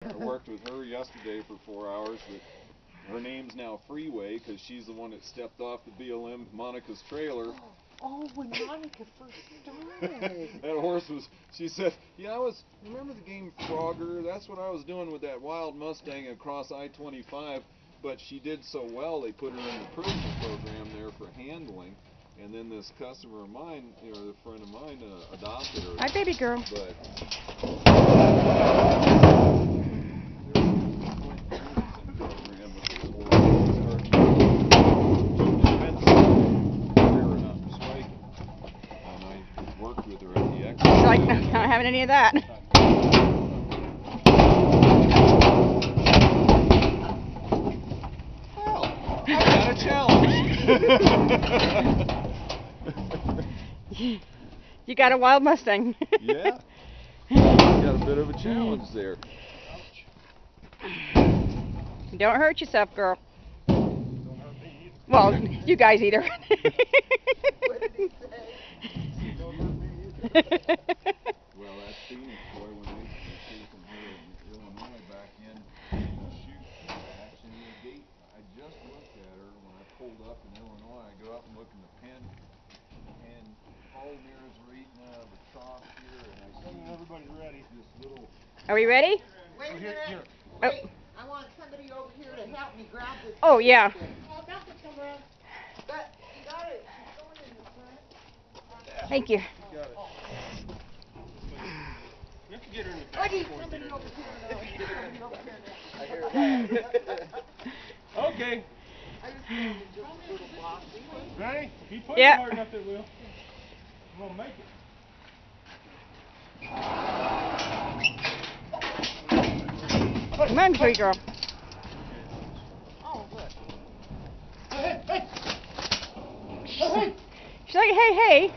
I worked with her yesterday for 4 hours. But her name's now Freeway because she's the one that stepped off the BLM Monica's trailer. Oh, when Monica first started. That horse was, she said, yeah, remember the game Frogger? That's what I was doing with that wild Mustang across I-25. But she did so well, they put her in the prisoner program there for handling. And then this customer of mine, or a friend of mine, adopted her. Hi, baby girl. But worked with her at the X. She's like, no, not having any of that. Well, I got a challenge. You got a wild Mustang. Yeah. Got a bit of a challenge there. Don't hurt yourself, girl. Don't hurt me either. Well, you guys either. What did he say? Don't hurt me either. Well, that Phoenix boy, when they came from her in Illinois back in, shoot, actually in the gate, I just looked at her when I pulled up in Illinois. I go up and look in the pen, and all the mirrors were eaten out of the trough here, and I see Everybody's ready. this little... Are we ready? Wait a minute. Here. Wait. I want somebody over here to help me grab this. Oh, yeah. But you got it. She's going in the front. Thank you. You got it. You have to get her in the I back. need somebody over here now. Somebody over here now. I hear that. Okay. I just wanted to just a little box. Ready? Keep pushing Yeah. hard enough, it will. We'll make it. Come on, sweet girl. Oh, good. Hey, hey, hey. She's like, hey, hey.